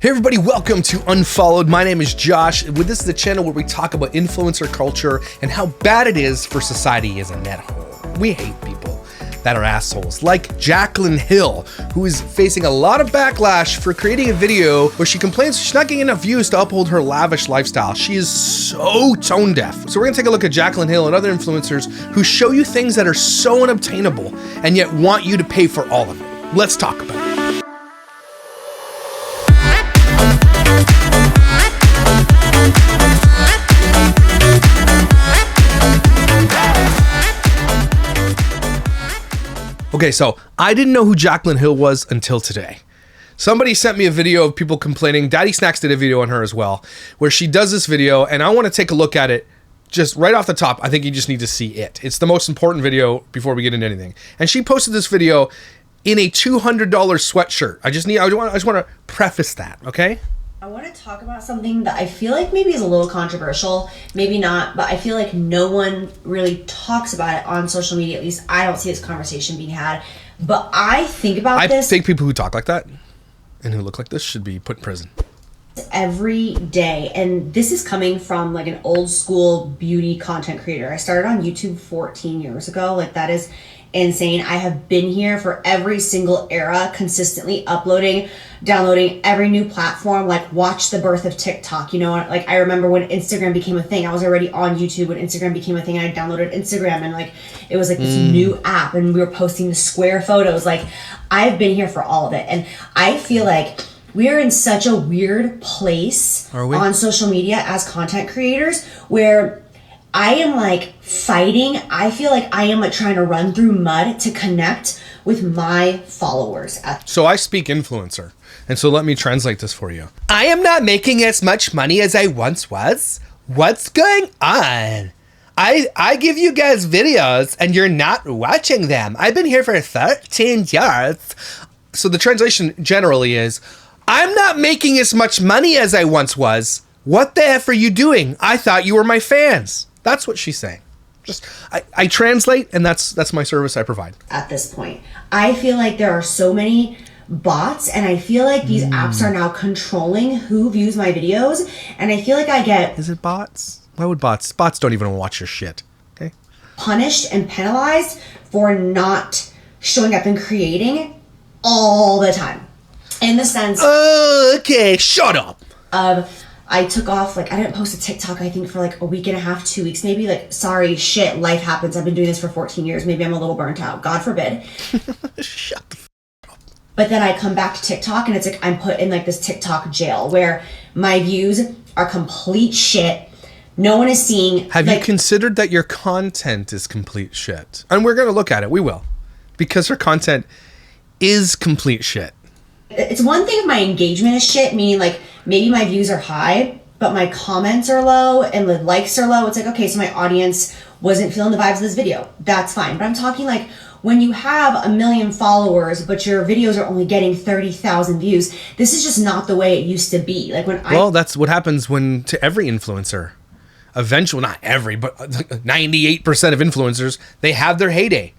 Hey everybody, welcome to Unfollowed. My name is Josh. This is the channel where we talk about influencer culture and how bad it is for society as a net whole. We hate people that are assholes, like JaclynHill, who is facing a lot of backlash for creating a video where she complains she's not getting enough views to uphold her lavish lifestyle. She is so tone deaf. So we're gonna take a look at JaclynHill and other influencers who show you things that are so unobtainable and yet want you to pay for all of it. Let's talk about it. Okay, so I didn't know who JaclynHill was until today. Somebody sent me a video of people complaining. Daddy Snacks did a video on her as well, where she does this video, and I want to take a look at it just right off the top. I think you just need to see it. It's the most important video before we get into anything. And she posted this video in a $200 sweatshirt. I just want to preface that, okay? I want to talk about something that I feel like maybe is a little controversial, maybe not, but I feel like no one really talks about it on social media. At least I don't see this conversation being had. But I think about this. I think people who talk like that and who look like this should be put in prison every day. And this is coming from like an old school beauty content creator. I started on YouTube 14 years ago. Like, that is insane. I have been here for every single era, consistently uploading, downloading every new platform, like watch the birth of TikTok, you know, like I remember when Instagram became a thing. I was already on YouTube when Instagram became a thing, and I downloaded Instagram, and like it was like this new app, and we were posting the square photos. Like, I've been here for all of it, and I feel like we're in such a weird place on social media as content creators where I am like fighting. I feel like I am like trying to run through mud to connect with my followers. So I speak influencer, and so let me translate this for you. I am not making as much money as I once was. What's going on? I give you guys videos and you're not watching them. I've been here for 13 years. So the translation generally is, I'm not making as much money as I once was. What the F are you doing? I thought you were my fans. That's what she's saying. Just I translate, and that's my service I provide. At this point, I feel like there are so many bots, and I feel like these apps are now controlling who views my videos, and I feel like I get... Is it bots? Why would bots? Bots don't even watch your shit, okay? Punished and penalized for not showing up and creating all the time. In the sense... Oh, okay, shut up. I took off, like, I didn't post a TikTok, I think, for like a week and a half, 2 weeks, maybe. Like, sorry, shit, life happens. I've been doing this for 14 years. Maybe I'm a little burnt out. God forbid. Shut the f*** up. But then I come back to TikTok, and it's like I'm put in like this TikTok jail where my views are complete shit. No one is seeing. Have you considered that your content is complete shit? And we're going to look at it. We will. Because her content is complete shit. It's one thing if my engagement is shit, meaning like maybe my views are high, but my comments are low and the likes are low. It's like, okay, so my audience wasn't feeling the vibes of this video. That's fine. But I'm talking like when you have 1 million followers, but your videos are only getting 30,000 views. This is just not the way it used to be. Like well, that's what happens when to every influencer. Eventually, not every, but 98% of influencers, they have their heyday.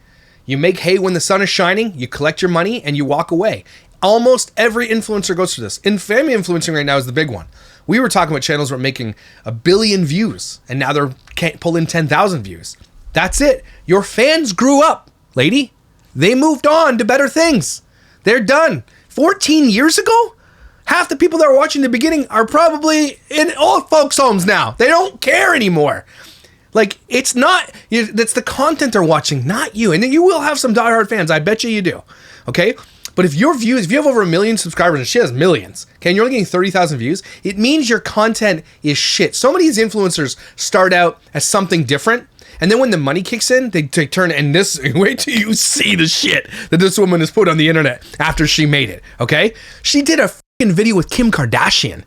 You make hay when the sun is shining, you collect your money, and you walk away. Almost every influencer goes through this. And family influencing right now is the big one. We were talking about channels that were making 1 billion views, and now they're can't pull in 10,000 views. That's it. Your fans grew up, lady. They moved on to better things. They're done. 14 years ago? Half the people that were watching the beginning are probably in old folks' homes now. They don't care anymore. Like, it's the content they're watching, not you. And then you will have some diehard fans. I bet you do. Okay? But if you have over 1 million subscribers, and she has millions, okay, and you're only getting 30,000 views, it means your content is shit. So many of these influencers start out as something different, and then when the money kicks in, they turn, and wait till you see the shit that this woman has put on the internet after she made it, okay? She did a fucking video with Kim Kardashian,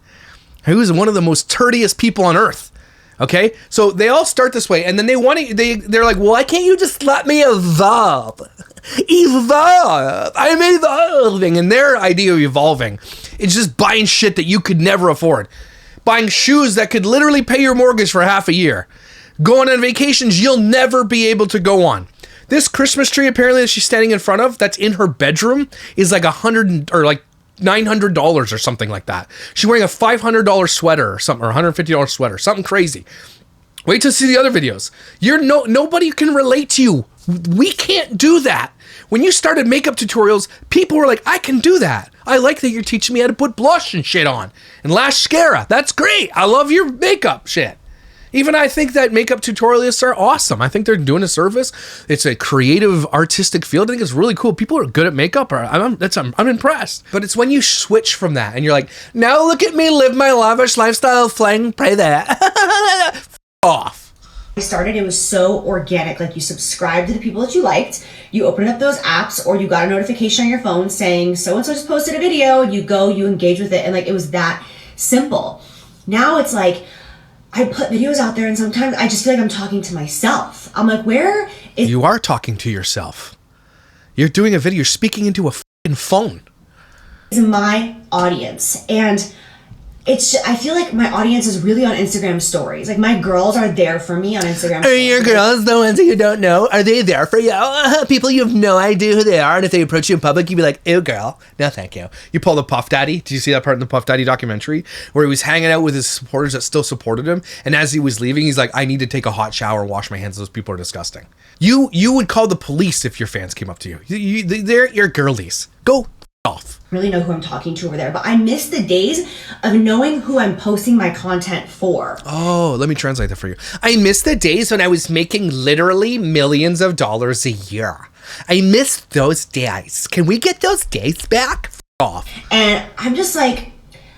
who is one of the most turdiest people on earth. Okay, so they all start this way, and then they're like, well, why can't you just let me evolve? I'm evolving. And their idea of evolving is just buying shit that you could never afford. Buying shoes that could literally pay your mortgage for half a year. Going on vacations you'll never be able to go on. This Christmas tree apparently that she's standing in front of, that's in her bedroom, is like $900 or something like that. She's wearing a $500 sweater or something, or $150 sweater, something crazy. Wait till see the other videos. Nobody can relate to you. We can't do that. When you started makeup tutorials, people were like, I can do that. I like that you're teaching me how to put blush and shit on. And lash mascara. That's great. I love your makeup shit. Even I think that makeup tutorialists are awesome. I think they're doing a service. It's a creative, artistic field. I think it's really cool. People are good at makeup. I'm impressed. But it's when you switch from that and you're like, now look at me live my lavish lifestyle, flang, pray that. Off. I started, it was so organic. Like, you subscribed to the people that you liked, you opened up those apps, or you got a notification on your phone saying so-and-so just posted a video, and you go, you engage with it, and like, it was that simple. Now it's like, I put videos out there and sometimes I just feel like I'm talking to myself. I'm like, where is... You are talking to yourself. You're doing a video, you're speaking into a fucking phone. ...is my audience. And it's just, I feel like my audience is really on Instagram stories. Like, my girls are there for me on Instagram stories. Are your girls the ones that you don't know? Are they there for you? People you have no idea who they are, and if they approach you in public, you'd be like, ew, girl. No, thank you. You pull the Puff Daddy. Did you see that part in the Puff Daddy documentary? Where he was hanging out with his supporters that still supported him, and as he was leaving, he's like, I need to take a hot shower and wash my hands. Those people are disgusting. You would call the police if your fans came up to you. They're your girlies. Go off. Really know who I'm talking to over there, but I miss the days of knowing who I'm posting my content for. Oh, let me translate that for you. I miss the days when I was making literally millions of dollars a year. I miss those days. Can we get those days back? Off. And I'm just like,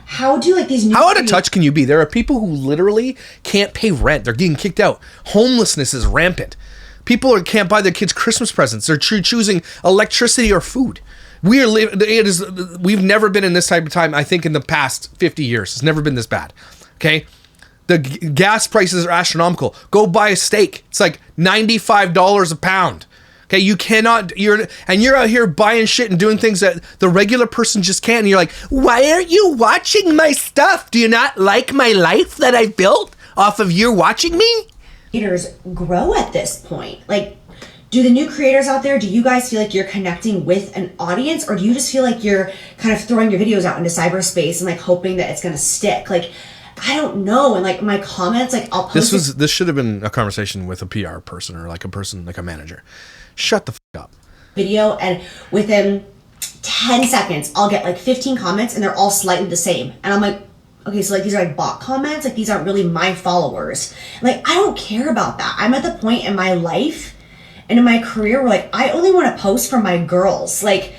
how do like these new... How out of touch can you be? There are people who literally can't pay rent. They're getting kicked out. Homelessness is rampant. People can't buy their kids Christmas presents. They're choosing electricity or food. We've never been in this type of time, I think, in the past 50 years. It's never been this bad. Okay? The gas prices are astronomical. Go buy a steak. It's like $95 a pound. Okay, you cannot, you're out here buying shit and doing things that the regular person just can't. And you're like, why aren't you watching my stuff? Do you not like my life that I built off of you watching me? Creators grow at this point. Like, do the new creators out there, do you guys feel like you're connecting with an audience, or do you just feel like you're kind of throwing your videos out into cyberspace and like hoping that it's going to stick? Like, I don't know. And like my comments, like I'll post this should have been a conversation with a PR person or like a person, like a manager. Shut the fuck up. Video, and within 10 seconds, I'll get like 15 comments and they're all slightly the same. And I'm like, okay, so like these are like bot comments, like these aren't really my followers. Like, I don't care about that. I'm at the point in my life and in my career where like I only want to post for my girls. Like,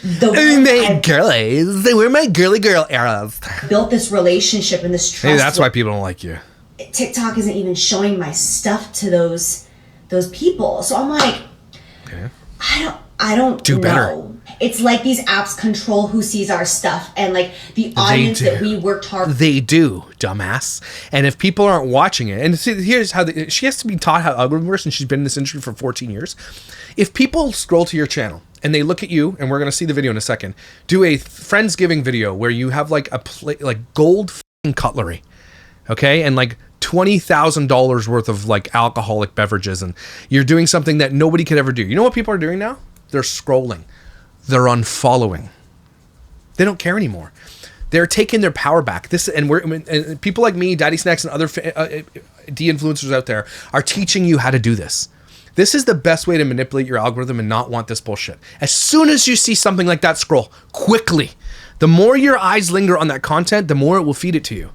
my girlies, they were my girly girl eras. Built this relationship and this trust. Hey, that's why people don't like you. TikTok isn't even showing my stuff to those people. So I'm like, okay. I don't do know. Better. It's like these apps control who sees our stuff, and like the audience that we worked hard. They do, dumbass. And if people aren't watching it, and see, here's how she has to be taught how algorithm works, and she's been in this industry for 14 years. If people scroll to your channel and they look at you, and we're gonna see the video in a second, do a Friendsgiving video where you have like a plate, like gold cutlery, okay, and like $20,000 worth of like alcoholic beverages, and you're doing something that nobody could ever do. You know what people are doing now? They're scrolling. They're unfollowing. They don't care anymore. They're taking their power back. And people like me, Daddy Snacks, and other de-influencers out there are teaching you how to do this. This is the best way to manipulate your algorithm and not want this bullshit. As soon as you see something like that, scroll quickly. The more your eyes linger on that content, the more it will feed it to you.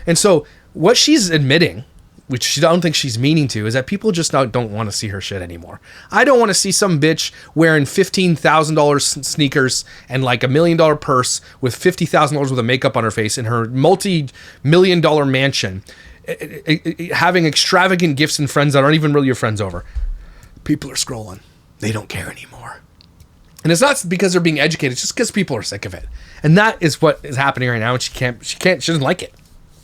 And so what she's admitting, which I don't think she's meaning to, is that people just don't want to see her shit anymore. I don't want to see some bitch wearing $15,000 sneakers and like $1 million purse with $50,000 worth of makeup on her face in her multi-million-dollar mansion, having extravagant gifts and friends that aren't even really your friends over. People are scrolling. They don't care anymore. And it's not because they're being educated, it's just because people are sick of it. And that is what is happening right now, and she doesn't like it.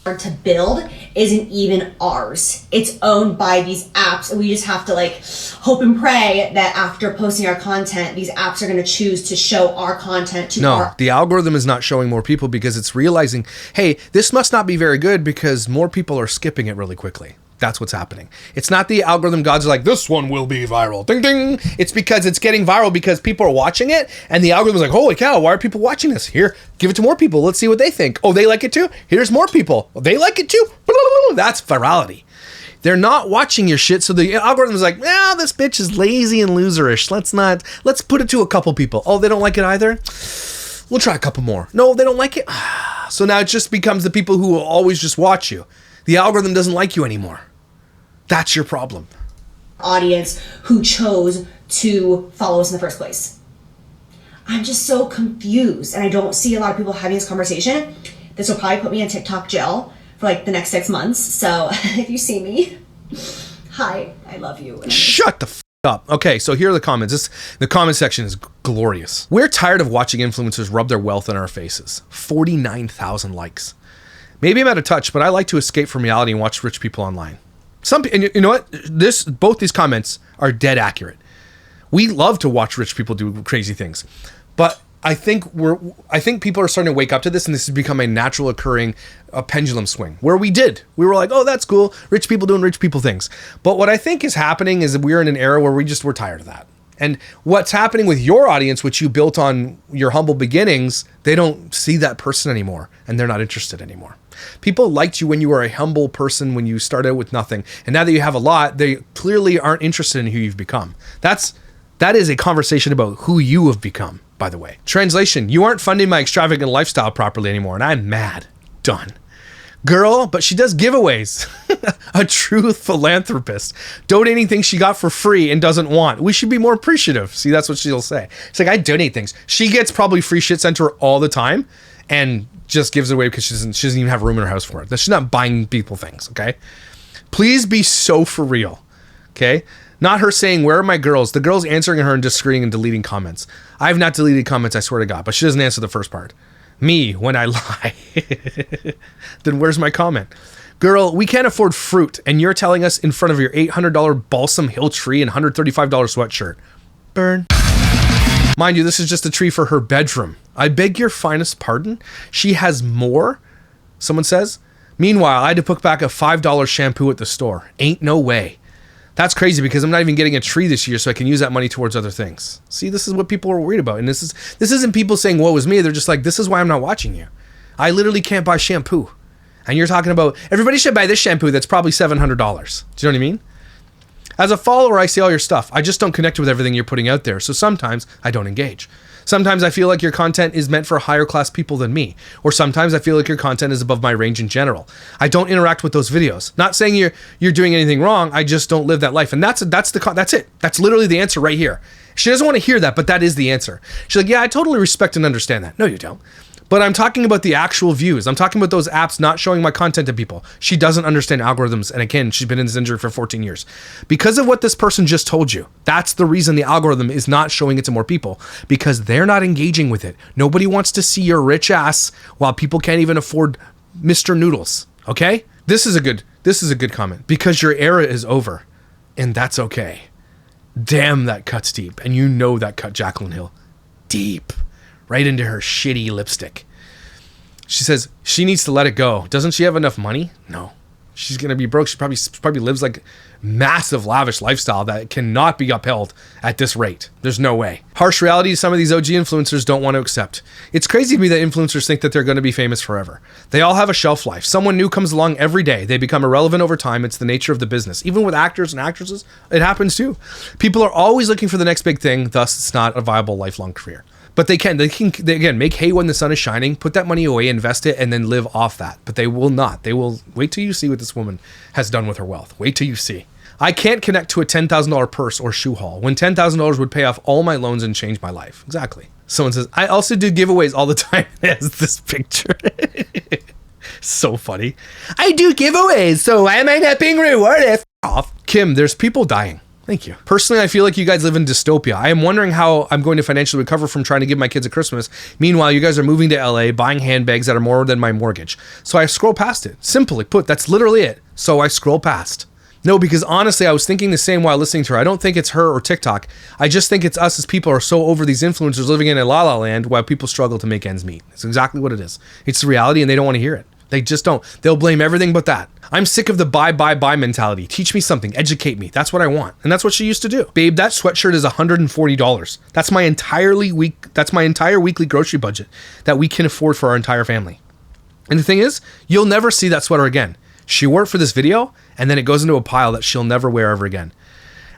To build isn't even ours. It's owned by these apps, and we just have to like hope and pray that after posting our content, these apps are going to choose to show our content to the algorithm is not showing more people because it's realizing, hey, this must not be very good because more people are skipping it really quickly. That's what's happening. It's not the algorithm gods are like, this one will be viral. Ding, ding. It's because it's getting viral because people are watching it. And the algorithm's like, holy cow, why are people watching this? Here, give it to more people. Let's see what they think. Oh, they like it too? Here's more people. Well, they like it too? That's virality. They're not watching your shit. So the algorithm is like, well, this bitch is lazy and loserish. Let's put it to a couple people. Oh, they don't like it either? We'll try a couple more. No, they don't like it. So now it just becomes the people who will always just watch you. The algorithm doesn't like you anymore. That's your problem. Audience who chose to follow us in the first place. I'm just so confused, and I don't see a lot of people having this conversation. This will probably put me in TikTok jail for like the next 6 months. So if you see me, hi, I love you. Shut the up. Okay, so here are the comments. The comment section is glorious. We're tired of watching influencers rub their wealth in our faces. 49,000 likes. Maybe I'm out of touch, but I like to escape from reality and watch rich people online. And you know what? Both these comments are dead accurate. We love to watch rich people do crazy things, but I think people are starting to wake up to this, and this has become a natural occurring pendulum swing where we were like, oh, that's cool. Rich people doing rich people things. But what I think is happening is that we're in an era where we're tired of that. And what's happening with your audience, which you built on your humble beginnings, they don't see that person anymore, and they're not interested anymore. People liked you when you were a humble person, when you started out with nothing. And now that you have a lot, they clearly aren't interested in who you've become. That is a conversation about who you have become, by the way. Translation, you aren't funding my extravagant lifestyle properly anymore, and I'm mad. Done. Girl, but she does giveaways. A true philanthropist. Donating things she got for free and doesn't want. We should be more appreciative. See, that's what she'll say. It's like, I donate things. She gets probably free shit sent to her all the time and just gives it away because she doesn't even have room in her house for it. She's not buying people things, okay? Please be so for real, okay? Not her saying, where are my girls? The girls answering her and disagreeing and deleting comments. I've not deleted comments, I swear to God, but she doesn't answer the first part. Me, when I lie. Then where's my comment? Girl, we can't afford fruit, and you're telling us in front of your $800 balsam hill tree and $135 sweatshirt. Burn. Mind you, this is just a tree for her bedroom. I beg your finest pardon? She has more? Someone says. Meanwhile, I had to put back a $5 shampoo at the store. Ain't no way. That's crazy because I'm not even getting a tree this year, so I can use that money towards other things. See, this is what people are worried about. And this isn't people saying, woe is me. They're just like, this is why I'm not watching you. I literally can't buy shampoo. And you're talking about, everybody should buy this shampoo that's probably $700. Do you know what I mean? As a follower, I see all your stuff. I just don't connect with everything you're putting out there. So sometimes I don't engage. Sometimes I feel like your content is meant for higher class people than me. Or sometimes I feel like your content is above my range in general. I don't interact with those videos. Not saying you're doing anything wrong. I just don't live that life. And that's it. That's literally the answer right here. She doesn't want to hear that, but that is the answer. She's like, yeah, I totally respect and understand that. No, you don't. But I'm talking about the actual views. I'm talking about those apps not showing my content to people. She doesn't understand algorithms. And again, she's been in this industry for 14 years. Because of what this person just told you, that's the reason the algorithm is not showing it to more people. Because they're not engaging with it. Nobody wants to see your rich ass while people can't even afford Mr. Noodles. Okay? This is a good comment. Because your era is over. And that's okay. Damn, that cuts deep. And you know that cut Jaclyn Hill deep. Right into her shitty lipstick. She says she needs to let it go. Doesn't she have enough money? No. She's going to be broke. She probably lives like massive lavish lifestyle that cannot be upheld at this rate. There's no way. Harsh reality some of these OG influencers don't want to accept. It's crazy to me that influencers think that they're going to be famous forever. They all have a shelf life. Someone new comes along every day. They become irrelevant over time. It's the nature of the business. Even with actors and actresses, it happens too. People are always looking for the next big thing. Thus, it's not a viable lifelong career. But they can again, make hay when the sun is shining, put that money away, invest it, and then live off that. But they will not. They will wait till you see what this woman has done with her wealth. Wait till you see. I can't connect to a $10,000 purse or shoe haul when $10,000 would pay off all my loans and change my life. Exactly. Someone says, I also do giveaways all the time. As this picture. So funny. I do giveaways, so why am I not being rewarded? Off. Kim, there's people dying. Thank you. Personally, I feel like you guys live in dystopia. I am wondering how I'm going to financially recover from trying to give my kids a Christmas. Meanwhile, you guys are moving to LA, buying handbags that are more than my mortgage. So I scroll past it. Simply put, that's literally it. So I scroll past. No, because honestly, I was thinking the same while listening to her. I don't think it's her or TikTok. I just think it's us as people are so over these influencers living in a la la land while people struggle to make ends meet. It's exactly what it is. It's the reality and they don't want to hear it. They just don't. They'll blame everything but that. I'm sick of the buy mentality. Teach me something, educate me. That's what I want. And that's what she used to do. Babe, that sweatshirt is $140. That's my entire weekly grocery budget that we can afford for our entire family. And the thing is, you'll never see that sweater again. She wore it for this video, and then it goes into a pile that she'll never wear ever again.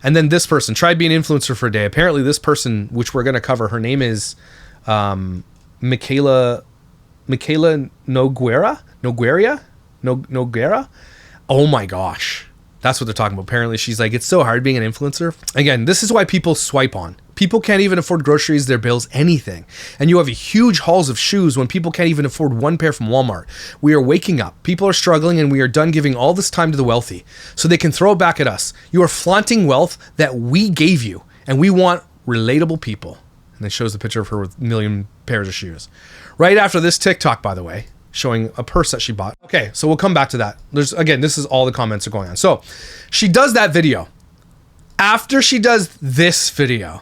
And then this person tried being an influencer for a day. Apparently this person, which we're going to cover, her name is Michaela Noguera. Oh my gosh. That's what they're talking about. Apparently she's like, it's so hard being an influencer. Again, this is why people swipe on. People can't even afford groceries, their bills, anything. And you have huge hauls of shoes when people can't even afford one pair from Walmart. We are waking up. People are struggling, and we are done giving all this time to the wealthy so they can throw it back at us. You are flaunting wealth that we gave you, and we want relatable people. And it shows the picture of her with a million pairs of shoes. Right after this TikTok, by the way, showing a purse that she bought. Okay, so we'll come back to that. Again, this is all the comments are going on. So she does that video. After she does this video,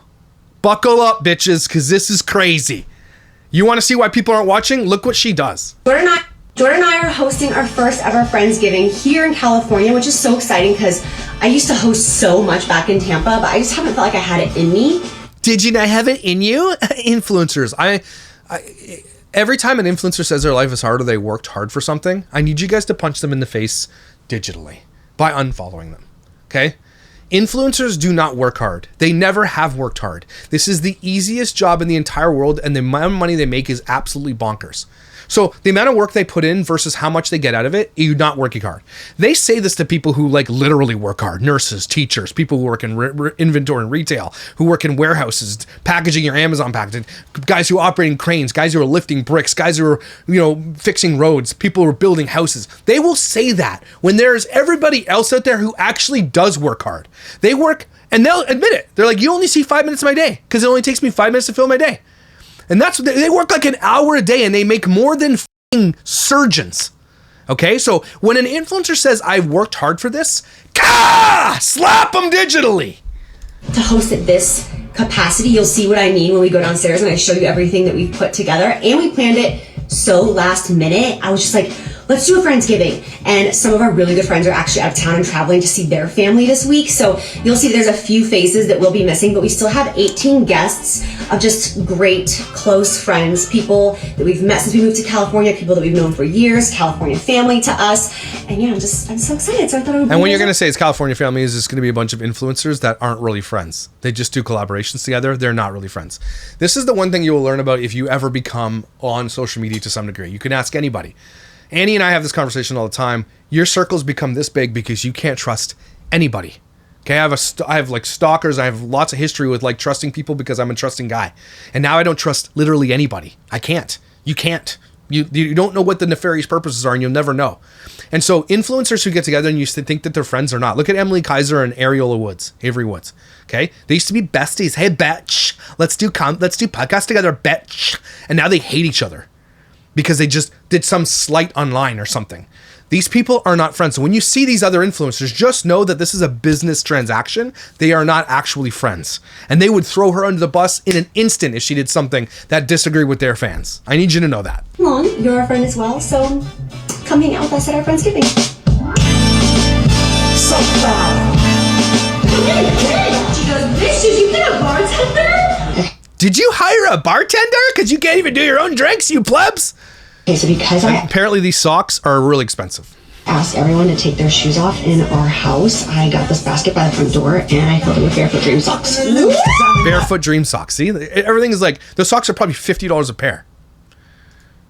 buckle up, bitches, because this is crazy. You want to see why people aren't watching? Look what she does. Jordan and I are hosting our first ever Friendsgiving here in California, which is so exciting because I used to host so mumuch back in Tampa, but I just haven't felt like I had it in me. Did you not have it in you? Influencers. Every time an influencer says their life is hard or they worked hard for something, I need you guys to punch them in the face digitally by unfollowing them. Okay? Influencers do not work hard. They never have worked hard. This is the easiest job in the entire world, and the amount of money they make is absolutely bonkers. So the amount of work they put in versus how much they get out of it, you're not working hard. They say this to people who like literally work hard. Nurses, teachers, people who work in inventory and retail, who work in warehouses, packaging your Amazon packaging, guys who are operating cranes, guys who are lifting bricks, guys who are, fixing roads, people who are building houses. They will say that when there's everybody else out there who actually does work hard. They work, and they'll admit it. They're like, you only see 5 minutes of my day because it only takes me 5 minutes to fill my day. And that's what they work like an hour a day, and they make more than surgeons. Okay, so when an influencer says, I've worked hard for this, slap them digitally. To host at this capacity, you'll see what I mean when we go downstairs and I show you everything that we've put together. And we planned it so last minute. I was just like, let's do a Friendsgiving. And some of our really good friends are actually out of town and traveling to see their family this week. So you'll see there's a few faces that will be missing, but we still have 18 guests of just great, close friends, people that we've met since we moved to California, people that we've known for years, California family to us. And yeah, I'm so excited. So I thought it would be. And when you're going to say it's California family, is just going to be a bunch of influencers that aren't really friends. They just do collaborations together. They're not really friends. This is the one thing you will learn about if you ever become on social media to some degree. You can ask anybody. Annie and I have this conversation all the time. Your circles become this big because you can't trust anybody. Okay, I have like stalkers. I have lots of history with like trusting people because I'm a trusting guy. And now I don't trust literally anybody. I can't. You can't. You don't know what the nefarious purposes are, and you'll never know. And so influencers who get together and you think that they're friends or not. Look at Emily Kaiser and Avery Woods. Okay, they used to be besties. Hey, bitch, let's do podcasts together, bitch. And now they hate each other because they just did some slight online or something. These people are not friends. So when you see these other influencers, just know that this is a business transaction. They are not actually friends. And they would throw her under the bus in an instant if she did something that disagreed with their fans. I need you to know that. Come on, you're a friend as well, so come hang out with us at our Friendsgiving. So proud. She goes, bitches, you get a bartender? Did you hire a bartender? Because you can't even do your own drinks, you plebs. Okay, so because apparently these socks are really expensive. Asked everyone to take their shoes off in our house, I got this basket by the front door and I filled it with Barefoot Dream socks. Barefoot Dream socks. See, everything is like, those socks are probably $50 a pair.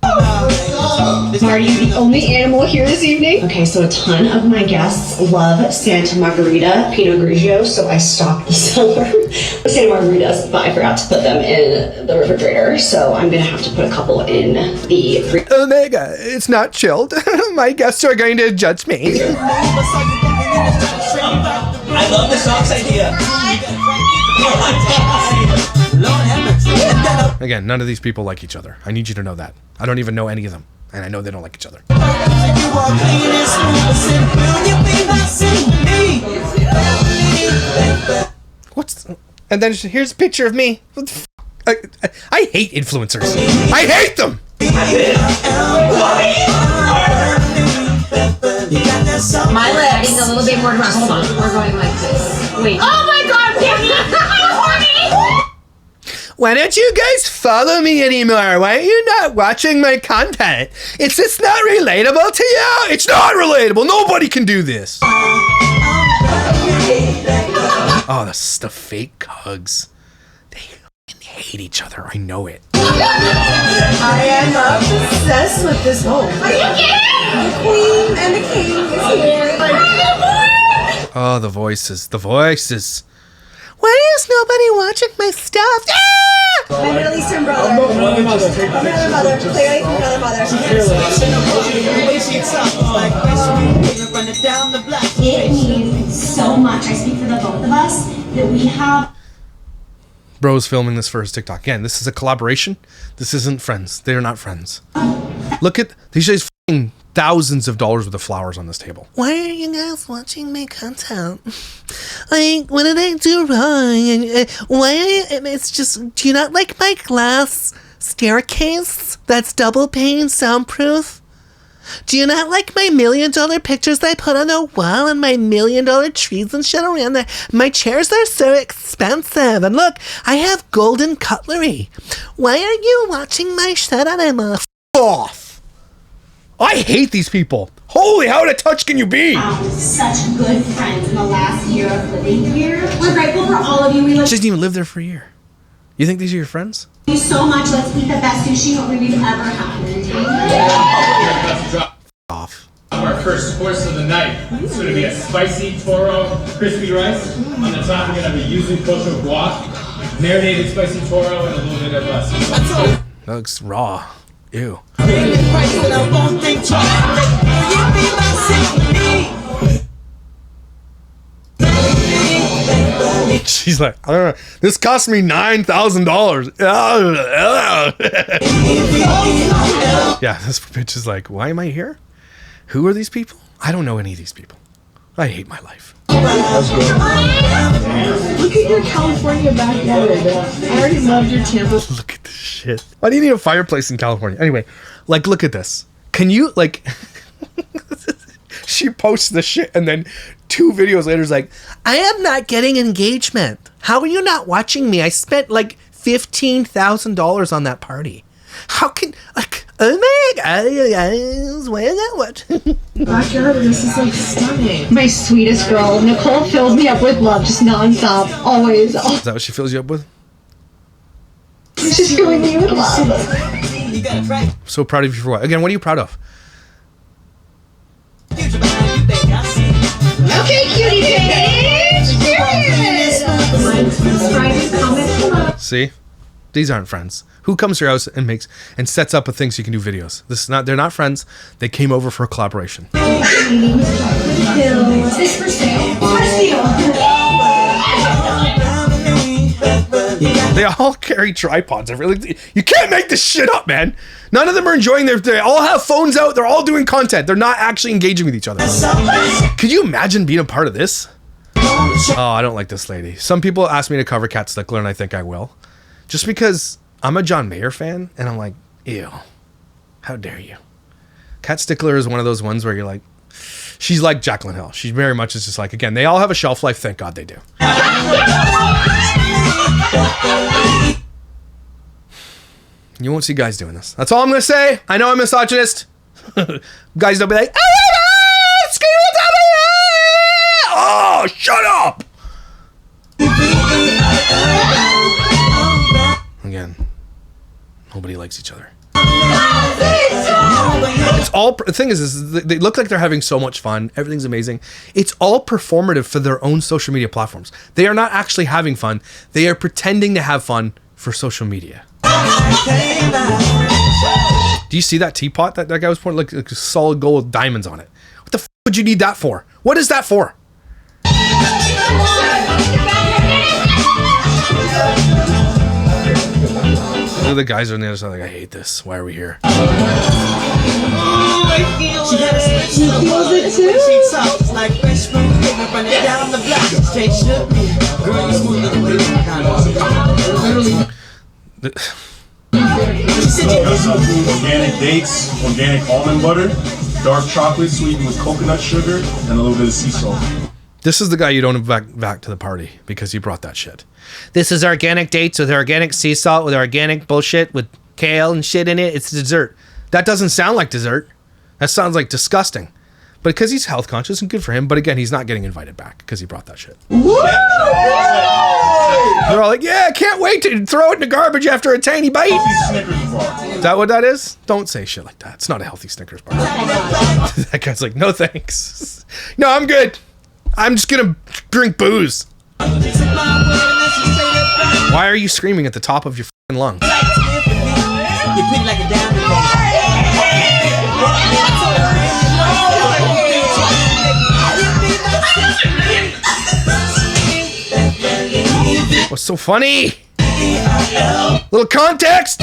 Are you the only animal here this evening? Okay, so a ton of my guests love Santa Margarita Pinot Grigio, so I stocked the cellar with Santa Margaritas, but I forgot to put them in the refrigerator, so I'm gonna have to put a couple in the freezer. Omega, it's not chilled. My guests are going to judge me. I love the socks idea. Again, none of these people like each other. I need you to know that. I don't even know any of them, and I know they don't like each other. And then here's a picture of me. I hate influencers. I hate them. little bit more dramatic. Hold on. We're going like this. Wait. Oh my god, Danny! Why don't you guys follow me anymore? Why are you not watching my content? It's just not relatable to you. It's not relatable. Nobody can do this. Oh, that's the fake cugs. They hate each other. I know it. I am obsessed with this home. Are you kidding? The queen and the king is here. Oh, the voices. The voices. Why is nobody watching my stuff? Ah! My Middle Eastern brother. Another mother. Clearly from another mother. It means so much. I speak for the both of us that we have. Bro's filming this for his TikTok. Again, this is a collaboration. This isn't friends. They're not friends. Look at these guys f***ing thousands of dollars worth of flowers on this table. Why are you guys watching my content? Like, what did I do wrong? Why are you, it's just, do you not like my glass staircase that's double pane soundproof? Do you not like my $1 million pictures I put on a wall and my $1 million trees and shit around there? My chairs are so expensive. And look, I have golden cutlery. Why are you watching my shit anymore? F off. I hate these people. Holy, how out of touch can you be? Such good friends in the last year of living here. We're grateful for all of you. We love She didn't even live there for a year. You think these are your friends? you so much. Let's eat the best sushi we've ever had. Off. Our first course of the night. It's going to be a spicy toro crispy rice. On the top, we're going to have a yuzu kosho guac, marinated spicy toro, and a little bit of That looks raw. Ew. She's like, I don't know. This cost me $9,000. Yeah, this bitch is like, why am I here? Who are these people? I don't know any of these people. I hate my life. Look at your California backyard. I already loved your Tampa. Look at this shit. Why do you need a fireplace in California? Anyway, like, look at this. Can you, like... She posts this shit and then 2 videos later is like, I am not getting engagement. How are you not watching me? I spent like $15,000 on that party. How can, like, oh my god, why is that what? Backyard, this is like stunning. My sweetest girl, Nicole, fills me up with love, just nonstop, always. Is that what she fills you up with? She's filling me with love. I'm so proud of you for what? Again, what are you proud of? Okay, cutie page. Subscribe, comment. See? These aren't friends. Who comes to your house and makes and sets up a thing so you can do videos? This is not, they're not friends. They came over for a collaboration. Is this for sale? For sale. They all carry tripods. I really, you can't make this shit up, man. None of them are enjoying they all have phones out. They're all doing content. They're not actually engaging with each other. Could you imagine being a part of this? Oh, I don't like this lady. Some people ask me to cover Cat Stickler, and I think I will. Just because I'm a John Mayer fan, and I'm like, ew, how dare you? Cat Stickler is one of those ones where you're like, she's like JaclynHill. She very much is just like, again, they all have a shelf life. Thank God they do. You won't see guys doing this. That's all I'm going to say. I know I'm misogynist. Guys don't be like, oh, scream it down. Oh, shut up. Again, nobody likes each other. It's all, the thing is they look like they're having so much fun. Everything's amazing. It's all performative for their own social media platforms. They are not actually having fun. They are pretending to have fun for social media. Do you see that teapot that guy was pouring? Like a solid gold with diamonds on it. What the f would you need that for? What is that for? The guys are on the other side like, I hate this. Why are we here? Organic dates, organic almond butter. dark chocolate sweetened with coconut sugar and a little bit of sea salt. This is the guy you don't invite back to the party because you brought that shit. This is organic dates with organic sea salt with organic bullshit with kale and shit in it. It's dessert. That doesn't sound like dessert. That sounds like disgusting. But because he's health conscious and good for him, but again, he's not getting invited back because he brought that shit. They're all like, yeah, I can't wait to throw it in the garbage after a tiny bite. Is that what that is? Don't say shit like that. It's not a healthy Snickers bar. That guy's like, no thanks. No, I'm good. I'm just gonna drink booze. Why are you screaming at the top of your f***ing lungs? What's so funny? Little context?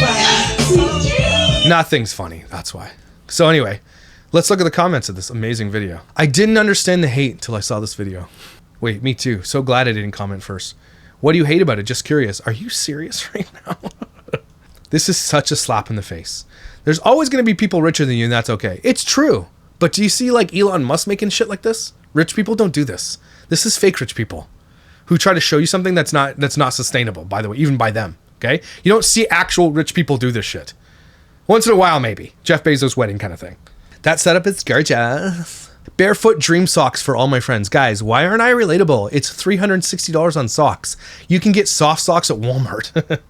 Nothing's funny, that's why. So anyway, let's look at the comments of this amazing video. I didn't understand the hate until I saw this video. Wait, me too. So glad I didn't comment first. What do you hate about it? Just curious. Are you serious right now? This is such a slap in the face. There's always going to be people richer than you, and that's okay. It's true. But do you see like Elon Musk making shit like this? Rich people don't do this. This is fake rich people who try to show you something that's not sustainable, by the way, even by them, okay? You don't see actual rich people do this shit. Once in a while, maybe. Jeff Bezos' wedding kind of thing. That setup is gorgeous. Barefoot dream socks for all my friends. Guys, why aren't I relatable? It's $360 on socks. You can get soft socks at Walmart.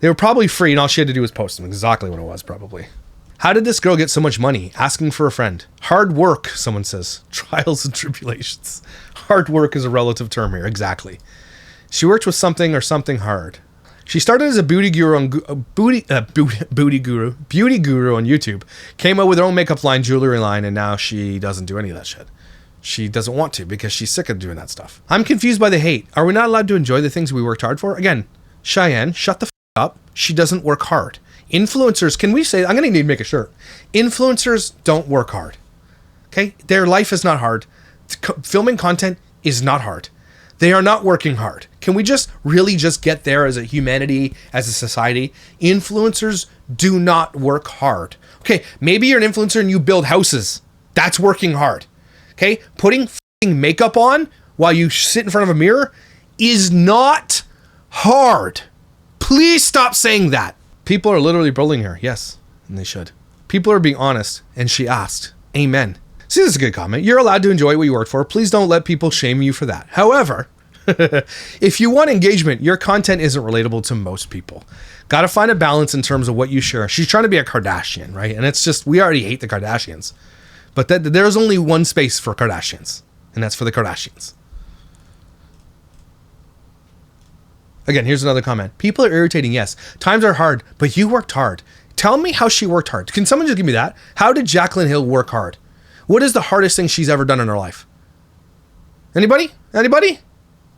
They were probably free, and all she had to do was post them. Exactly what it was, probably. How did this girl get so much money? Asking for a friend. Hard work, someone says. Trials and tribulations. Hard work is a relative term here. Exactly. She worked with something or something hard. She started as a beauty guru on beauty guru on YouTube. Came out with her own makeup line, jewelry line, and now she doesn't do any of that shit. She doesn't want to because she's sick of doing that stuff. I'm confused by the hate. Are we not allowed to enjoy the things we worked hard for? Again, Cheyenne, shut the f*** up. She doesn't work hard. Influencers, can we say, I'm going to need to make a shirt. Influencers don't work hard. Okay? Their life is not hard. Filming content is not hard. They are not working hard. Can we just really just get there as a humanity, as a society? Influencers do not work hard. Okay, maybe you're an influencer and you build houses. That's working hard. Okay, putting f***ing makeup on while you sit in front of a mirror is not hard. Please stop saying that. People are literally bullying her. Yes, and they should. People are being honest, and she asked. Amen. See, this is a good comment. You're allowed to enjoy what you work for. Please don't let people shame you for that. However, if you want engagement, your content isn't relatable to most people. Got to find a balance in terms of what you share. She's trying to be a Kardashian, right? And it's just, we already hate the Kardashians. But there's only one space for Kardashians, and that's for the Kardashians. Again, here's another comment. People are irritating, yes. Times are hard, but you worked hard. Tell me how she worked hard. Can someone just give me that? How did Jaclyn Hill work hard? What is the hardest thing she's ever done in her life? Anybody? Anybody?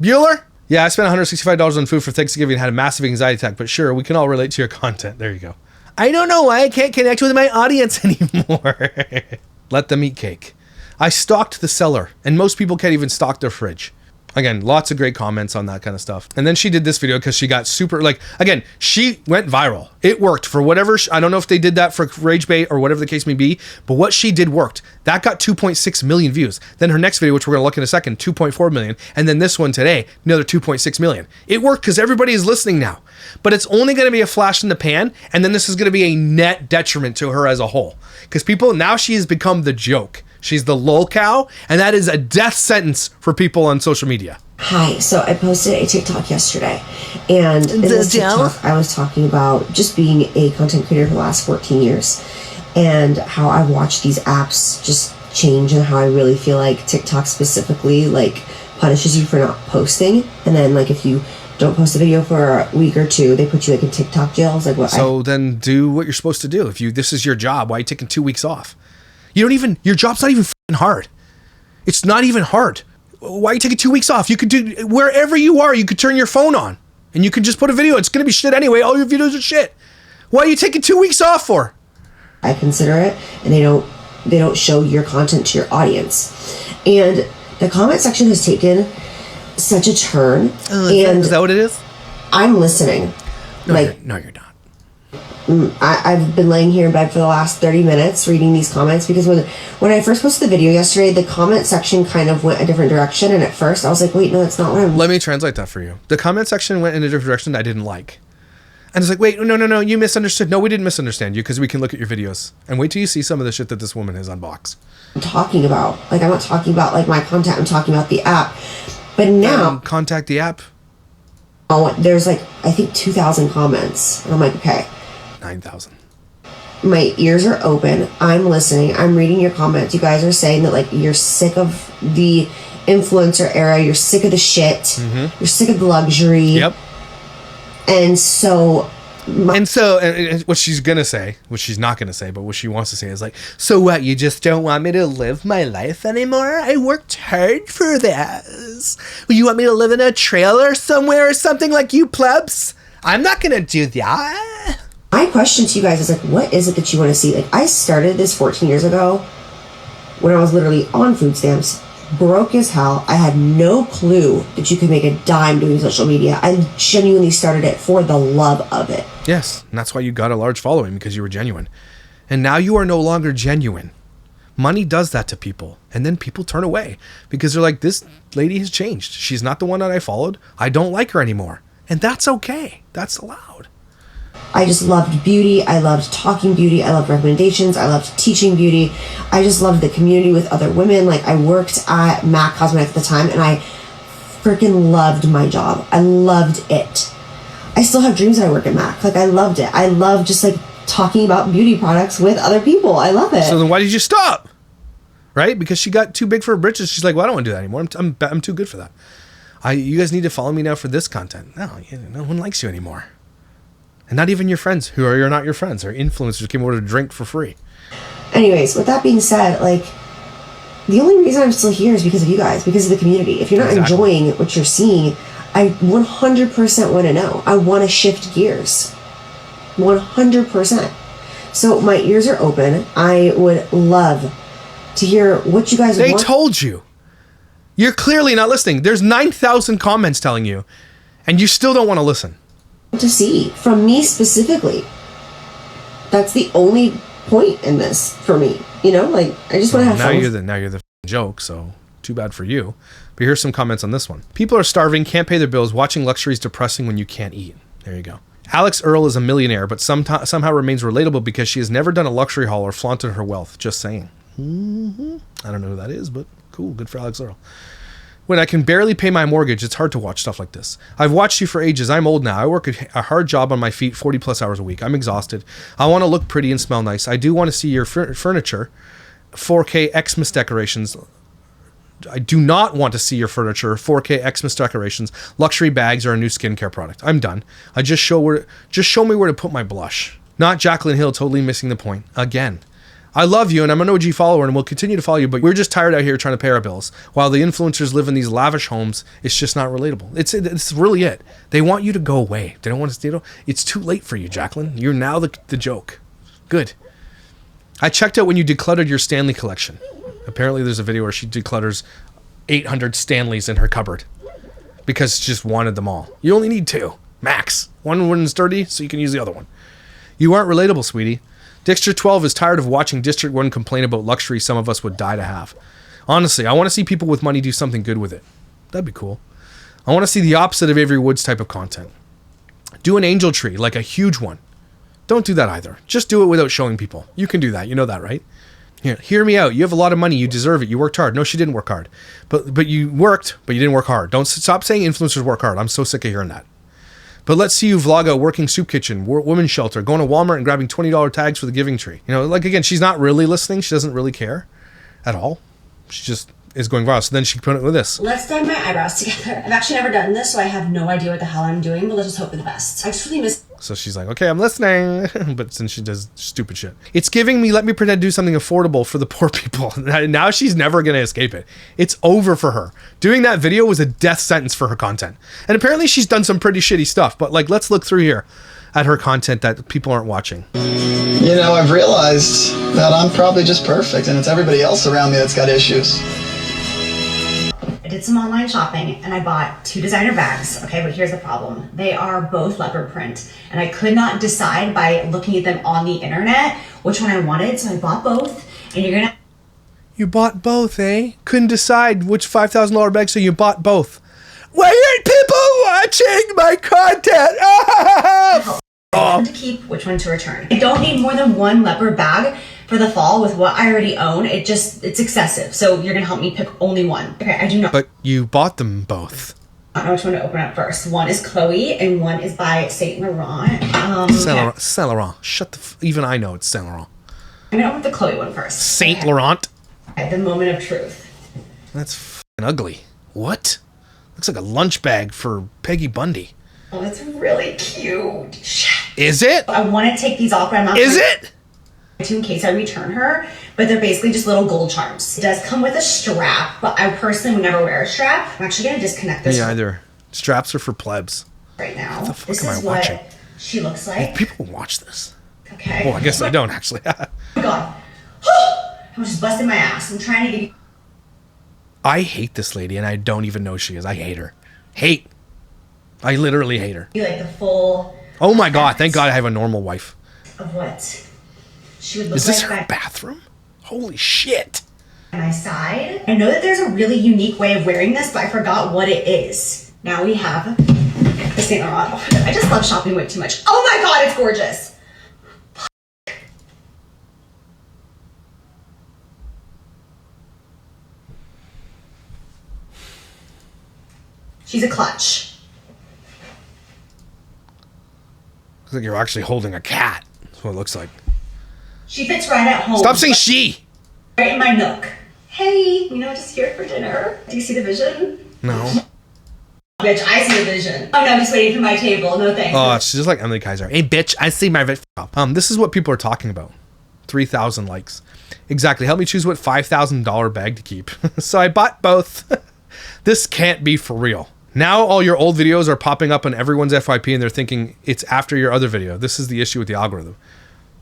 Bueller? Yeah, I spent $165 on food for Thanksgiving and had a massive anxiety attack, but sure, we can all relate to your content. There you go. I don't know why I can't connect with my audience anymore. Let them eat cake. I stocked the cellar, and most people can't even stock their fridge. Again, lots of great comments on that kind of stuff. And then she did this video because she got super, like, again, she went viral. It worked for whatever, I don't know if they did that for rage bait or whatever the case may be, but what she did worked. That got 2.6 million views. Then her next video, which we're going to look in a second, 2.4 million. And then this one today, another 2.6 million. It worked because everybody is listening now. But it's only going to be a flash in the pan. And then this is going to be a net detriment to her as a whole. Because people, now she has become the joke. She's the lol cow, and that is a death sentence for people on social media. Hi, so I posted a TikTok yesterday, and in this TikTok I was talking about just being a content creator for the last 14 years and how I've watched these apps just change and how I really feel like TikTok specifically like punishes you for not posting, and then like if you don't post a video for a week or two, they put you like in TikTok jails. Like what? So then do what you're supposed to do. If this is your job, why are you taking 2 weeks off? Your job's not even f***ing hard. It's not even hard. Why are you taking 2 weeks off? You could do, wherever you are, you could turn your phone on and you could just put a video. It's going to be shit anyway. All your videos are shit. Why are you taking 2 weeks off for? I consider it, and they don't show your content to your audience. And the comment section has taken such a turn. Is that what it is? I'm listening. No, you're not. I've been laying here in bed for the last 30 minutes reading these comments, because when I first posted the video yesterday, the comment section kind of went a different direction, and at first I was like, wait, no, that's not what I'm... Let me translate that for you. The comment section went in a different direction I didn't like. And it's like, wait, no, you misunderstood. No, we didn't misunderstand you, because we can look at your videos. And wait till you see some of the shit that this woman has unboxed. I'm talking about. Like, I'm not talking about, like, my content. I'm talking about the app. But now... contact the app. Oh, there's, like, I think 2,000 comments. And I'm like, okay. 9,000. My ears are open. I'm listening. I'm reading your comments. You guys are saying that, like, you're sick of the influencer era. You're sick of the shit. Mm-hmm. You're sick of the luxury. Yep. And so... And what she's going to say, what she's not going to say, but what she wants to say is like, so what, you just don't want me to live my life anymore? I worked hard for this. You want me to live in a trailer somewhere or something like you plebs? I'm not going to do that. My question to you guys is like, what is it that you want to see? Like, I started this 14 years ago when I was literally on food stamps, broke as hell. I had no clue that you could make a dime doing social media. I genuinely started it for the love of it. Yes, and that's why you got a large following, because you were genuine. And now you are no longer genuine. Money does that to people, and then people turn away because they're like, this lady has changed. She's not the one that I followed. I don't like her anymore. And that's okay. That's allowed. I just loved beauty. I loved talking beauty. I loved recommendations. I loved teaching beauty. I just loved the community with other women. Like, I worked at MAC Cosmetics at the time, and I freaking loved my job. I loved it. I still have dreams that I work at MAC. Like, I loved it. I love just, like, talking about beauty products with other people. I love it. So then why did you stop? Right? Because she got too big for her britches. She's like, well, I don't want to do that anymore. I'm too good for that. You guys need to follow me now for this content. No one likes you anymore. And not even your friends who are not your friends or influencers came over to drink for free. Anyways, with that being said, like, the only reason I'm still here is because of you guys, because of the community. If you're not enjoying what you're seeing, I 100% want to know. I want to shift gears. 100%. So my ears are open. I would love to hear what you guys want. They told you. You're clearly not listening. There's 9,000 comments telling you, and you still don't want to listen. To see from me specifically. That's the only point in this for me. You know, like, I just want to have fun. Now you're the joke, so too bad for you. But here's some comments on this one. People are starving, can't pay their bills, watching luxury is depressing when you can't eat. There you go. Alex Earl is a millionaire, but somehow remains relatable because she has never done a luxury haul or flaunted her wealth. Just saying. I don't know who that is, but cool. Good for Alex Earl. When I can barely pay my mortgage, it's hard to watch stuff like this. I've watched you for ages. I'm old now. I work a hard job on my feet 40 plus hours a week. I'm exhausted. I want to look pretty and smell nice. I do want to see your furniture, 4K Xmas decorations. I do not want to see your furniture, 4K Xmas decorations, luxury bags, or a new skincare product. I'm done. Just show me where to put my blush. Not Jaclyn Hill, totally missing the point. Again. I love you, and I'm an OG follower, and will continue to follow you, but we're just tired out here trying to pay our bills. While the influencers live in these lavish homes, it's just not relatable. It's really it. They want you to go away. They don't want to. It's too late for you, Jaclyn. You're now the joke. Good. I checked out when you decluttered your Stanley collection. Apparently, there's a video where she declutters 800 Stanleys in her cupboard because she just wanted them all. You only need 2, max. One one's dirty, so you can use the other one. You aren't relatable, sweetie. District 12 is tired of watching District 1 complain about luxury some of us would die to have. Honestly, I want to see people with money do something good with it. That'd be cool. I want to see the opposite of Avery Woods type of content. Do an angel tree, like a huge one. Don't do that either. Just do it without showing people. You can do that. You know that, right? Here, hear me out. You have a lot of money. You deserve it. You worked hard. No, she didn't work hard. But you worked, but you didn't work hard. Don't stop saying influencers work hard. I'm so sick of hearing that. But let's see you vlog a working soup kitchen, women's shelter, going to Walmart and grabbing $20 tags for the giving tree. You know, like, again, she's not really listening. She doesn't really care at all. She just is going viral. So then she put it with this. Let's dye my eyebrows together. I've actually never done this, so I have no idea what the hell I'm doing, but let's just hope for the best. I just really miss... So she's like, okay, I'm listening. But then she does stupid shit. It's giving me, let me pretend to do something affordable for the poor people. Now she's never going to escape it. It's over for her. Doing that video was a death sentence for her content. And apparently she's done some pretty shitty stuff. But like, let's look through here at her content that people aren't watching. You know, I've realized that I'm probably just perfect and it's everybody else around me that's got issues. I did some online shopping and I bought 2 designer bags. Okay, but here's the problem. They are both leopard print and I could not decide by looking at them on the internet which one I wanted, so I bought both. And you're gonna... You bought both, eh? Couldn't decide which $5,000 bag, so you bought both. Why aren't people watching my content? Which one to keep, which one to return. I don't need more than 1 leopard bag for the fall with what I already own. It's excessive. So you're gonna help me pick only one. Okay, I do not. But you bought them both. I don't know which one to open up first. One is Chloe and one is by Saint Laurent. Saint Laurent. Shut the even I know it's Saint Laurent. I'm gonna open the Chloe one first. Saint Laurent. Okay, the moment of truth. That's fucking ugly. What? Looks like a lunch bag for Peggy Bundy. Oh, it's really cute. Shit. Is it? I want to take these off, but I'm not. Is it? In case I return her, but they're basically just little gold charms. It does come with a strap, but I personally would never wear a strap. I'm actually gonna disconnect this. Me either. Straps are for plebs. Right now. What the fuck this am is I watching? what she looks like. People watch this. Okay. Well, I guess I don't actually. Oh my god. I was just busting my ass. I'm trying to give you. I hate this lady, and I don't even know who she is. I hate her. Hate. I literally hate her. Like the full. Oh my god! Thank God I have a normal wife. Of what she would look like. Is this her bathroom? Holy shit! On my side. I know that there's a really unique way of wearing this, but I forgot what it is. Now we have the Saint Laurent. Oh, I just love shopping way too much. Oh my god, it's gorgeous. She's a clutch. Looks like you're actually holding a cat. That's what it looks like. She fits right at home. Stop saying she! Right in my nook. Hey, you know, just here for dinner. Do you see the vision? No. Bitch, I see the vision. Oh no, just waiting for my table. No thanks. Oh, she's just like Emily Kaiser. Hey, bitch, I see my this is what people are talking about. 3,000 likes. Exactly. Help me choose what $5,000 bag to keep. So I bought both. This can't be for real. Now all your old videos are popping up on everyone's FYP and they're thinking it's after your other video. This is the issue with the algorithm.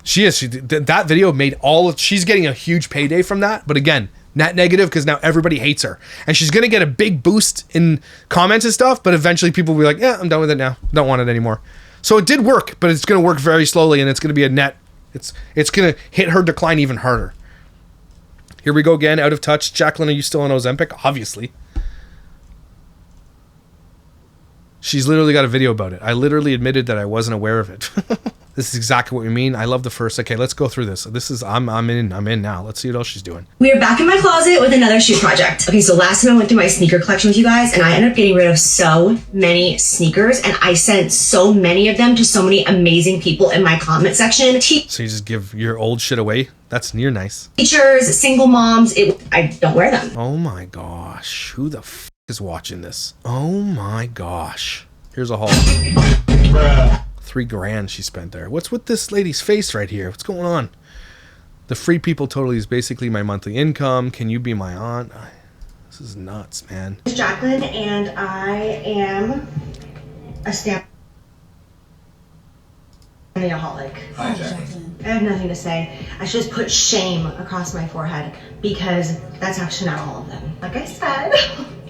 That video made she's getting a huge payday from that. But again, net negative because now everybody hates her. And she's going to get a big boost in comments and stuff. But eventually people will be like, yeah, I'm done with it now. Don't want it anymore. So it did work, but it's going to work very slowly and it's going to be a net. It's going to hit her decline even harder. Here we go again. Out of touch. Jaclyn, are you still on Ozempic? Obviously. She's literally got a video about it. I literally admitted that I wasn't aware of it. This is exactly what we mean. I love the first. Okay, let's go through this. This is I'm in now. Let's see what else she's doing. We are back in my closet with another shoe project. Okay, so last time I went through my sneaker collection with you guys and I ended up getting rid of so many sneakers and I sent so many of them to so many amazing people in my comment section. So you just give your old shit away? That's near nice. Teachers, single moms, I don't wear them. Oh my gosh. Who the f is watching this? Oh my gosh. Here's a haul. $3,000 she spent there. What's with this lady's face right here? What's going on? The free people totally is basically my monthly income. Can you be my aunt? This is nuts, man. It's Jaclyn and I am a stamp-aholic. Hi, Jaclyn. I have nothing to say. I should just put shame across my forehead because that's actually not all of them. Like I said,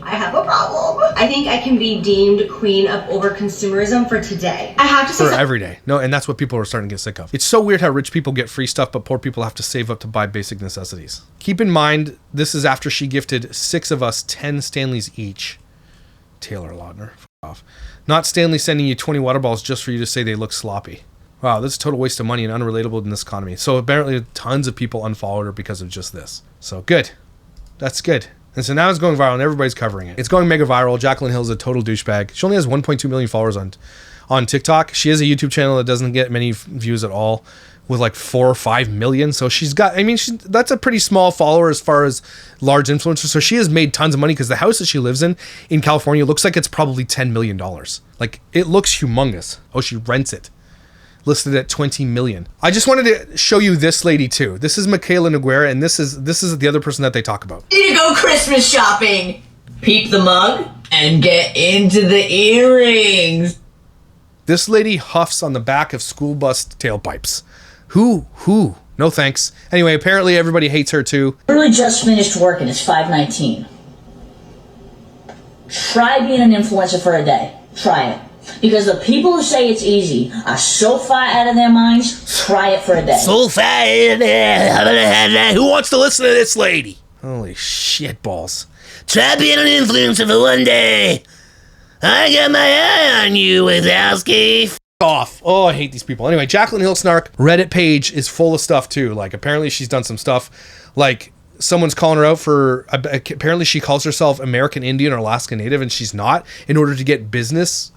I have a problem. I think I can be deemed queen of over-consumerism for today. I have to say for every day. No, and that's what people are starting to get sick of. It's so weird how rich people get free stuff, but poor people have to save up to buy basic necessities. Keep in mind, this is after she gifted 6 of us 10 Stanleys each. Taylor Lautner, f off. Not Stanley sending you 20 water balls just for you to say they look sloppy. Wow, this is a total waste of money and unrelatable in this economy. So apparently tons of people unfollowed her because of just this. So good. That's good. And so now it's going viral and everybody's covering it. It's going mega viral. Jaclyn Hill is a total douchebag. She only has 1.2 million followers on TikTok. She has a YouTube channel that doesn't get many views at all with like 4 or 5 million. So she's got, that's a pretty small follower as far as large influencers. So she has made tons of money because the house that she lives in California looks like it's probably $10 million. Like it looks humongous. Oh, she rents it. Listed at 20 million. I just wanted to show you this lady too. This is Michaela Noguera, and this is the other person that they talk about. Need to go Christmas shopping. Peep the mug and get into the earrings. This lady huffs on the back of school bus tailpipes. Who? No thanks. Anyway, apparently everybody hates her too. Literally just finished work and it's 5:19. Try being an influencer for a day. Try it. Because the people who say it's easy are so far out of their minds, try it for a day. So far out of there. Who wants to listen to this lady? Holy shit balls. Try being an influencer for one day. I got my eye on you, Wazowski. F off. Oh, I hate these people. Anyway, JaclynHillSnark Reddit page is full of stuff too. Like, apparently she's done some stuff. Like, someone's calling her out for, apparently she calls herself American Indian or Alaska Native, and she's not, in order to get business,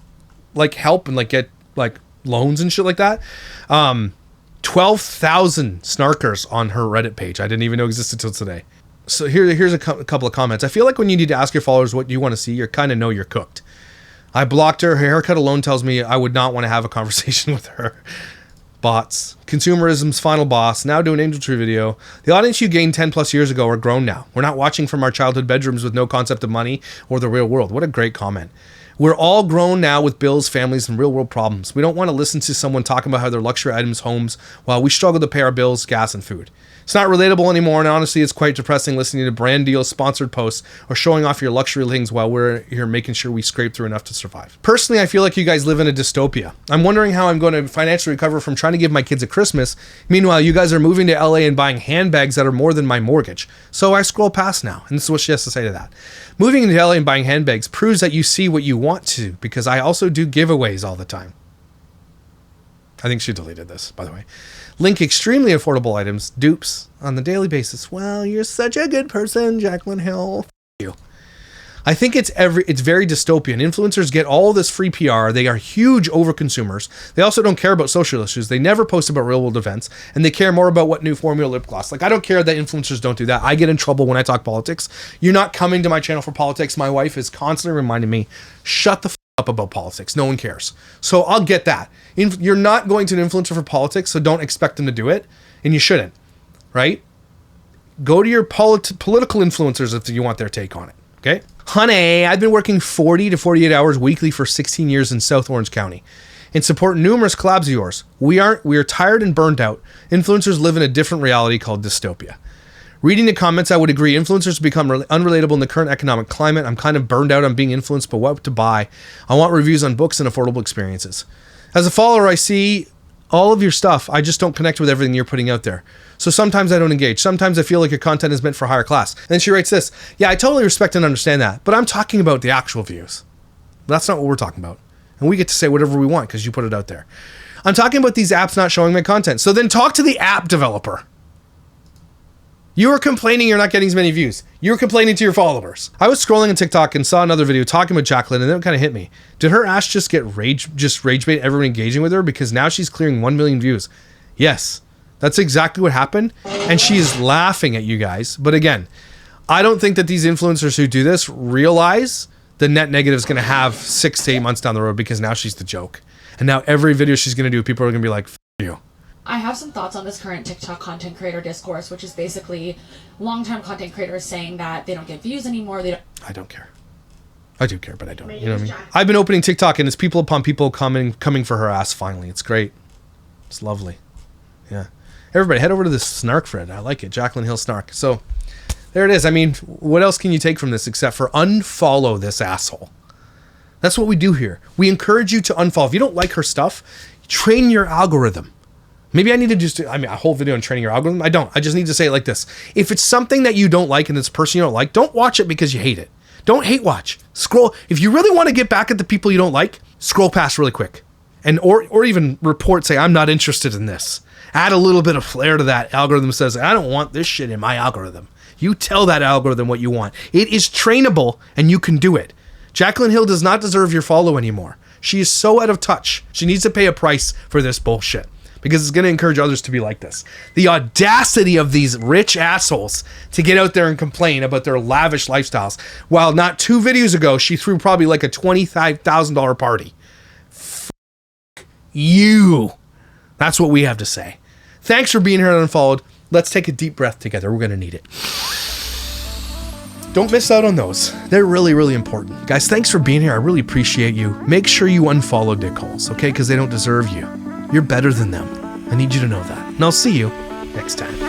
like, help and, like, get, like, loans and shit like that. 12,000 snarkers on her Reddit page. I didn't even know existed till today. So here's a couple of comments. I feel like when you need to ask your followers what you want to see, you kind of know you're cooked. I blocked her. Her haircut alone tells me I would not want to have a conversation with her. Bots. Consumerism's final boss. Now do an angel tree video. The audience you gained 10 plus years ago are grown now. We're not watching from our childhood bedrooms with no concept of money or the real world. What a great comment. We're all grown now with bills, families, and real world problems. We don't want to listen to someone talking about how their luxury items, homes, while we struggle to pay our bills, gas, and food. It's not relatable anymore, and honestly, it's quite depressing listening to brand deals, sponsored posts, or showing off your luxury things while we're here making sure we scrape through enough to survive. Personally, I feel like you guys live in a dystopia. I'm wondering how I'm going to financially recover from trying to give my kids a Christmas. Meanwhile, you guys are moving to LA and buying handbags that are more than my mortgage. So I scroll past now, and this is what she has to say to that. Moving into LA and buying handbags proves that you see what you want to, because I also do giveaways all the time. I think she deleted this, by the way. Link extremely affordable items, dupes, on the daily basis. Well, you're such a good person, Jaclyn Hill. F you. I think it's very dystopian. Influencers get all this free PR. They are huge overconsumers. They also don't care about social issues. They never post about real world events, and they care more about what new formula lip gloss. Like, I don't care that influencers don't do that. I get in trouble when I talk politics. You're not coming to my channel for politics. My wife is constantly reminding me, shut the f up about politics. No one cares. So I'll get that. You're not going to an influencer for politics, so don't expect them to do it, and you shouldn't, right? Go to your political influencers if you want their take on it, okay? Honey, I've been working 40 to 48 hours weekly for 16 years in South Orange County and support numerous collabs of yours. We are tired and burned out. Influencers live in a different reality called dystopia. Reading the comments, I would agree. Influencers become unrelatable in the current economic climate. I'm kind of burned out on being influenced by what to buy. I want reviews on books and affordable experiences. As a follower, I see all of your stuff. I just don't connect with everything you're putting out there. So sometimes I don't engage. Sometimes I feel like your content is meant for higher class. And then she writes this. Yeah, I totally respect and understand that, but I'm talking about the actual views. That's not what we're talking about. And we get to say whatever we want because you put it out there. I'm talking about these apps not showing my content. So then talk to the app developer. You were complaining you're not getting as many views. You were complaining to your followers. I was scrolling on TikTok and saw another video talking about Jaclyn, and then it kind of hit me. Did her ass just get rage bait everyone engaging with her because now she's clearing 1 million views? Yes, that's exactly what happened, and she is laughing at you guys. But again, I don't think that these influencers who do this realize the net negative is going to have 6 to 8 months down the road because now she's the joke. And now every video she's going to do, people are going to be like, F you. I have some thoughts on this current TikTok content creator discourse, which is basically long-time content creators saying that they don't get views anymore. I don't care. I do care, but I don't. You know what I mean? I've been opening TikTok, and it's people upon people coming for her ass finally. It's great. It's lovely. Yeah. Everybody, head over to this snark thread. I like it. JaclynHillSnark. So there it is. I mean, what else can you take from this except for unfollow this asshole? That's what we do here. We encourage you to unfollow. If you don't like her stuff, train your algorithm. Maybe I need to just, a whole video on training your algorithm. I don't. I just need to say it like this. If it's something that you don't like and it's a person you don't like, don't watch it because you hate it. Don't hate watch. Scroll. If you really want to get back at the people you don't like, scroll past really quick. And or even report, say, I'm not interested in this. Add a little bit of flair to that. Algorithm says, I don't want this shit in my algorithm. You tell that algorithm what you want. It is trainable and you can do it. Jaclyn Hill does not deserve your follow anymore. She is so out of touch. She needs to pay a price for this bullshit. Because it's going to encourage others to be like this. The audacity of these rich assholes to get out there and complain about their lavish lifestyles. While not 2 videos ago, she threw probably like a $25,000 party. F you. That's what we have to say. Thanks for being here on Unfollowed. Let's take a deep breath together. We're going to need it. Don't miss out on those. They're really, really important. Guys, thanks for being here. I really appreciate you. Make sure you unfollow dickholes, okay? Because they don't deserve you. You're better than them. I need you to know that. And I'll see you next time.